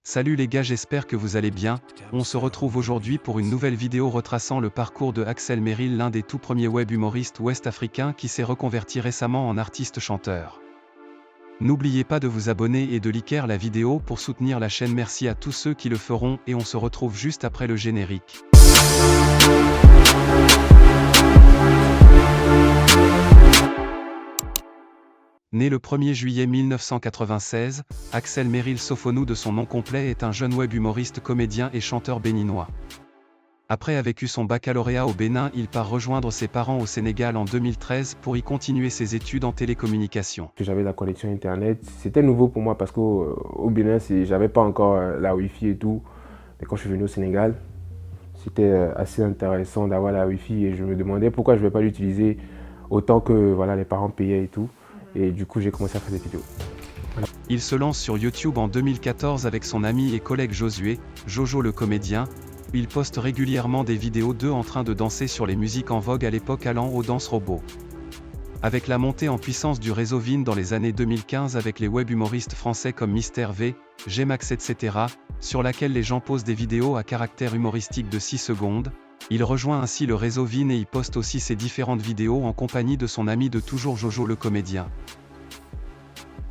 Salut les gars, j'espère que vous allez bien. On se retrouve aujourd'hui pour une nouvelle vidéo retraçant le parcours de Axel Merrill, l'un des tout premiers web humoristes ouest-africains qui s'est reconverti récemment en artiste-chanteur. N'oubliez pas de vous abonner et de liker la vidéo pour soutenir la chaîne. Merci à tous ceux qui le feront et on se retrouve juste après le générique. Né le 1er juillet 1996, Axel Merrill Sofonou de son nom complet est un jeune web humoriste, comédien et chanteur béninois. Après avoir vécu son baccalauréat au Bénin, il part rejoindre ses parents au Sénégal en 2013 pour y continuer ses études en télécommunications. J'avais la connexion internet, c'était nouveau pour moi parce qu'au Bénin, j'avais pas encore la Wi-Fi et tout. Mais quand je suis venu au Sénégal, c'était assez intéressant d'avoir la Wi-Fi et je me demandais pourquoi je ne vais pas l'utiliser autant que voilà, les parents payaient et tout. Et du coup, j'ai commencé à faire des vidéos. Voilà. Il se lance sur YouTube en 2014 avec son ami et collègue Josué, Jojo le comédien. Il poste régulièrement des vidéos d'eux en train de danser sur les musiques en vogue à l'époque allant aux danses robots. Avec la montée en puissance du réseau Vine dans les années 2015 avec les web humoristes français comme Mister V, Gmax etc., sur laquelle les gens posent des vidéos à caractère humoristique de 6 secondes, il rejoint ainsi le réseau Vine et y poste aussi ses différentes vidéos en compagnie de son ami de toujours Jojo le comédien.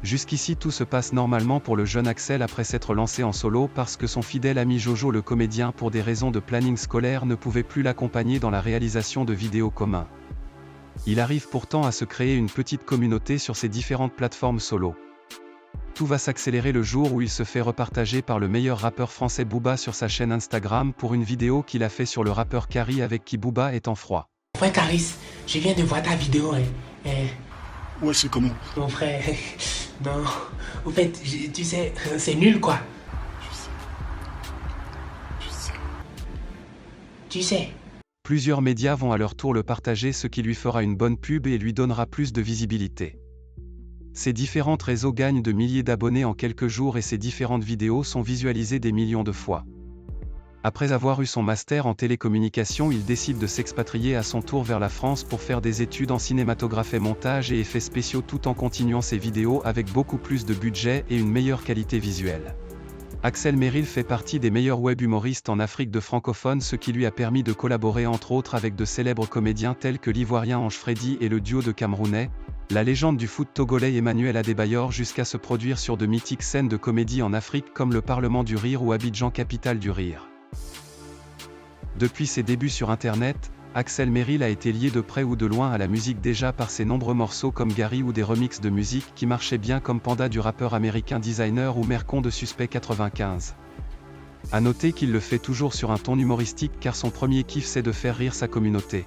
Jusqu'ici tout se passe normalement pour le jeune Axel après s'être lancé en solo parce que son fidèle ami Jojo le comédien pour des raisons de planning scolaire ne pouvait plus l'accompagner dans la réalisation de vidéos communs. Il arrive pourtant à se créer une petite communauté sur ces différentes plateformes solo. Tout va s'accélérer le jour où il se fait repartager par le meilleur rappeur français Booba sur sa chaîne Instagram pour une vidéo qu'il a fait sur le rappeur Kari avec qui Booba est en froid. Frère Caris, je viens de voir ta vidéo. Ouais, c'est comment? Mon frère, non, au fait, tu sais, c'est nul quoi. Tu sais. Plusieurs médias vont à leur tour le partager, ce qui lui fera une bonne pub et lui donnera plus de visibilité. Ces différents réseaux gagnent de milliers d'abonnés en quelques jours et ces différentes vidéos sont visualisées des millions de fois. Après avoir eu son master en télécommunication, il décide de s'expatrier à son tour vers la France pour faire des études en cinématographie, montage et effets spéciaux tout en continuant ses vidéos avec beaucoup plus de budget et une meilleure qualité visuelle. Axel Merrill fait partie des meilleurs web humoristes en Afrique de francophone, ce qui lui a permis de collaborer entre autres avec de célèbres comédiens tels que l'Ivoirien Ange Freddy et le duo de Camerounais, la légende du foot togolais Emmanuel Adebayor, jusqu'à se produire sur de mythiques scènes de comédie en Afrique comme le Parlement du Rire ou Abidjan, capitale du rire. Depuis ses débuts sur Internet, Axel Merrill a été lié de près ou de loin à la musique déjà par ses nombreux morceaux comme Gary ou des remixes de musique qui marchaient bien comme Panda du rappeur américain Designer ou Mercon de Suspect 95. A noter qu'il le fait toujours sur un ton humoristique car son premier kiff c'est de faire rire sa communauté.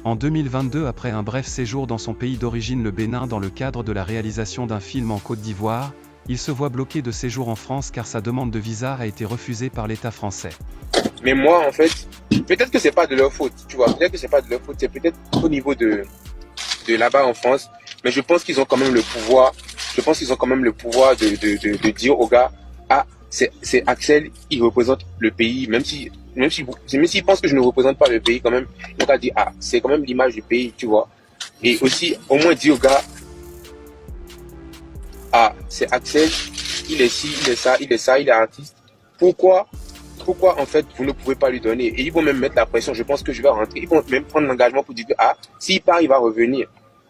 En 2022, après un bref séjour dans son pays d'origine le Bénin dans le cadre de la réalisation d'un film en Côte d'Ivoire, il se voit bloqué de séjour en France car sa demande de visa a été refusée par l'État français. Mais moi, en fait, peut-être que c'est pas de leur faute, tu vois, peut-être que c'est pas de leur faute, c'est peut-être au niveau de là-bas en France, mais je pense qu'ils ont quand même le pouvoir, de dire aux gars, ah, c'est Axel, il représente le pays, même s'ils pensent que je ne représente pas le pays quand même, ils vont dire, ah, c'est quand même l'image du pays, tu vois. Et aussi, au moins dire aux gars, ah, c'est Axel, il est ci, il est ça, il est artiste. Pourquoi en fait vous ne pouvez pas lui donner? Et ils vont même mettre la pression, je pense que je vais rentrer, ils vont même prendre l'engagement pour dire que, ah, s'il part, il va revenir.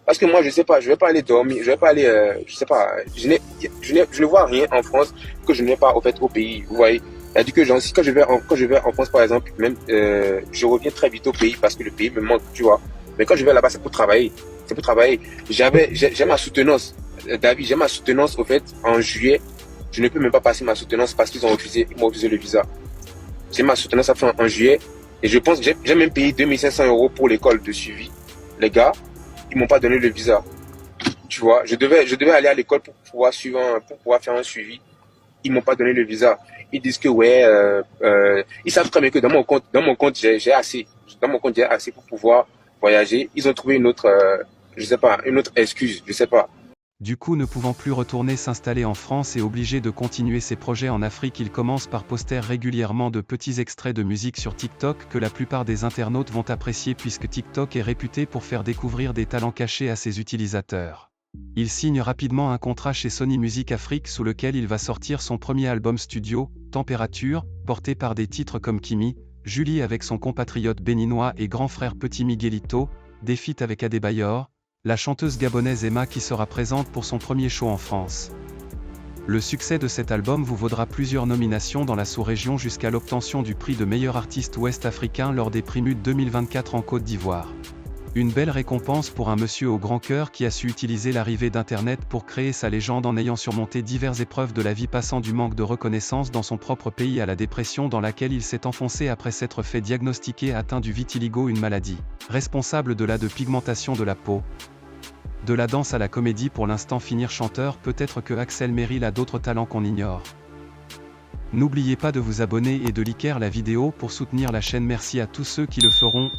Parce que moi, je sais pas, je vais pas aller dormir, je vais pas aller, je sais pas, je ne vois rien en France que je n'ai pas, au fait, au pays, vous voyez. C'est-à-dire que quand je vais en France, par exemple, même, je reviens très vite au pays parce que le pays me manque, tu vois. Mais quand je vais là-bas, c'est pour travailler. J'ai ma soutenance. David, j'ai ma soutenance, au fait, en juillet. Je ne peux même pas passer ma soutenance parce qu'ils m'ont refusé le visa. J'ai ma soutenance à faire en juillet. Et je pense que j'ai même payé 2500 € pour l'école de suivi. Les gars, ils m'ont pas donné le visa. Tu vois, je devais aller à l'école pour pouvoir faire un suivi. Ils m'ont pas donné le visa. Ils disent que ouais, ils savent très bien que dans mon compte, j'ai assez. Dans mon compte, j'ai assez pour pouvoir voyager. Ils ont trouvé une autre, une autre excuse, je sais pas. Du coup, ne pouvant plus retourner s'installer en France et obligé de continuer ses projets en Afrique, il commence par poster régulièrement de petits extraits de musique sur TikTok que la plupart des internautes vont apprécier puisque TikTok est réputé pour faire découvrir des talents cachés à ses utilisateurs. Il signe rapidement un contrat chez Sony Music Afrique sous lequel il va sortir son premier album studio, Température, porté par des titres comme Kimi, Julie avec son compatriote béninois et grand frère Petit Miguelito, des feats avec Adebayor, la chanteuse gabonaise Emma qui sera présente pour son premier show en France. Le succès de cet album vous vaudra plusieurs nominations dans la sous-région jusqu'à l'obtention du prix de meilleur artiste ouest-africain lors des Primus 2024 en Côte d'Ivoire. Une belle récompense pour un monsieur au grand cœur qui a su utiliser l'arrivée d'Internet pour créer sa légende en ayant surmonté diverses épreuves de la vie passant du manque de reconnaissance dans son propre pays à la dépression dans laquelle il s'est enfoncé après s'être fait diagnostiquer atteint du vitiligo, une maladie responsable de la pigmentation de la peau. De la danse à la comédie, pour l'instant finir chanteur, peut-être que Axel Merrill a d'autres talents qu'on ignore. N'oubliez pas de vous abonner et de liker la vidéo pour soutenir la chaîne. Merci à tous ceux qui le feront.